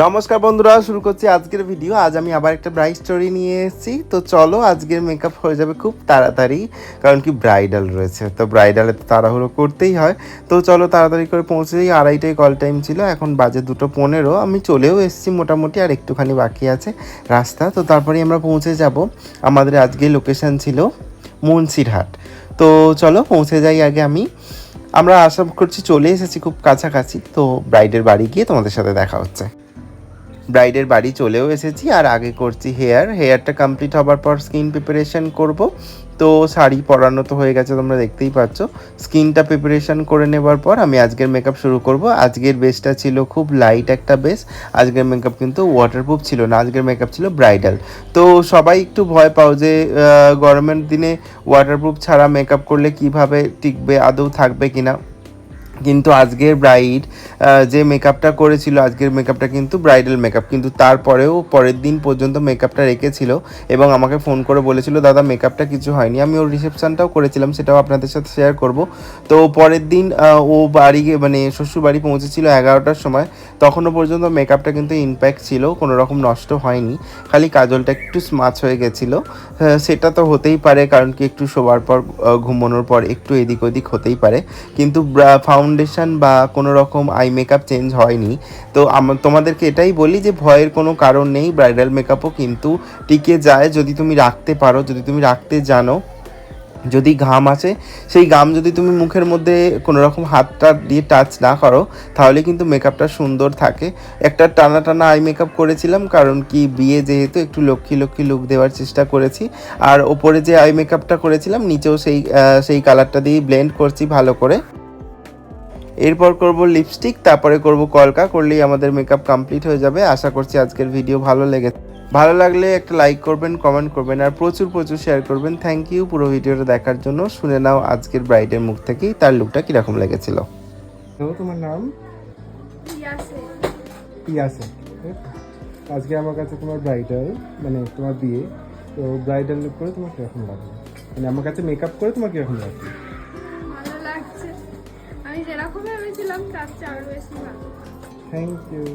নমস্কার বন্ধুরা, শুরু করছি আজকের ভিডিও। আজ আমি আবার একটা ব্রাইড স্টোরি নিয়ে এসেছি। তো চলো, আজকের মেকআপ হয়ে যাবে খুব তাড়াতাড়ি, কারণ কি ব্রাইডাল রয়েছে, তো ব্রাইডালে তো তাড়াহুড়ো করতেই হয়। তো চলো তাড়াতাড়ি করে পৌঁছে যাই। 2:30টায় কল টাইম ছিল, এখন বাজে 2:15। আমি চলেও এসেছি মোটামুটি, আর একটুখানি বাকি আছে রাস্তা। তো তারপরেই আমরা পৌঁছে যাব। আমাদের আজকে লোকেশান ছিল মুন্সিরহাট। তো চলো পৌঁছে যাই আগে আমি। আমরা আশা করছি চলে এসেছি খুব কাছাকাছি। তো ব্রাইডের বাড়ি গিয়ে তোমাদের সাথে দেখা হচ্ছে। ব্রাইডের বাড়ি চলেও এসেছি, আর আগে করছি হেয়ারটা কমপ্লিট হবার পর স্কিন প্রিপারেশন করব। তো শাড়ি পরানো তো হয়ে গেছে, তোমরা দেখতেই পাচ্ছ। স্কিনটা প্রিপারেশন করে নেবার পর আমি আজকের মেকআপ শুরু করব। আজকের বেসটা ছিল খুব লাইট একটা বেস। আজকের মেকআপ কিন্তু ওয়াটারপ্রুফ ছিল না, আজকের মেকআপ ছিল ব্রাইডাল। তো সবাই একটু ভয় পাও যে গরমের দিনে ওয়াটারপ্রুফ ছাড়া মেকআপ করলে কিভাবে টিকবে, আদৌ থাকবে কিনা। কিন্তু আজকের ব্রাইড যে মেকআপটা করেছিল, আজকের মেকআপটা কিন্তু ব্রাইডাল মেকআপ, কিন্তু তারপরেও পরের দিন পর্যন্ত মেকআপটা রেখেছিল এবং আমাকে ফোন করে বলেছিল দাদা মেকআপটা কিছু হয়নি। আমি ওর রিসেপশনটাও করেছিলাম, সেটাও আপনাদের সাথে শেয়ার করব। তো পরের দিন ও বাড়ি মানে শ্বশুর বাড়ি পৌঁছেছিল 11টার সময়। তখনও পর্যন্ত মেকআপটা কিন্তু ইনপ্যাক্ট ছিল, কোনো রকম নষ্ট হয়নি, খালি কাজলটা একটু স্মাচ হয়ে গেছিলো। সেটা তো হতেই পারে, কারণ কি একটু শোবার পর ঘুমানোর পর একটু এদিক ওদিক হতেই পারে, কিন্তু ফাউন্ডেশন বা কোনো রকম আই মেকআপ চেঞ্জ হয়নি। তো তোমাদেরকে এটাই বলি যে ভয়ের কোনো কারণ নেই, ব্রাইডাল মেকআপও কিন্তু টিকে যায় যদি তুমি রাখতে পারো, যদি তুমি রাখতে জানো। যদি ঘাম আসে, সেই ঘাম যদি তুমি মুখের মধ্যে কোনো রকম হাতটা দিয়ে টাচ না করো, তাহলে কিন্তু মেকআপটা সুন্দর থাকে। একটা টানা টানা আই মেকআপ করেছিলাম, কারণ কি বিয়ে যেহেতু একটু লক্ষ্মী লক্ষ্মী লুক দেওয়ার চেষ্টা করেছি। আর ওপরে যে আই মেকআপটা করেছিলাম নিচেও সেই কালারটা দিয়েই ব্লেন্ড করছি ভালো করে। এরপর করব লিপস্টিক, তারপরে করব কলকা, করলেই আমাদের মেকআপ কমপ্লিট হয়ে যাবে। আশা করছি আজকের ভিডিও ভালো লাগলে একটা লাইক করবেন, কমেন্ট করবেন, আর প্রচুর প্রচুর শেয়ার করবেন। থ্যাংক ইউ পুরো ভিডিওটা দেখার জন্য। শুনে নাও আজকের ব্রাইডের মুখ থেকেই তার লুকটা কীরকম লেগেছিল। তো তোমার নাম? পিয়াসে। আজকে আমার কাছে তোমার ব্রাইডাল, মানে তোমার বিয়ে, তো ব্রাইডাল লুক করে তোমার কীরকম লাগবে, মানে আমার কাছে মেকআপ করে তোমার কীরকম লাগবে? ভালো লাগছে, আমি যেরকম ভেবেছিলাম তার চেয়ে আরো বেশি ভালো। Thank you.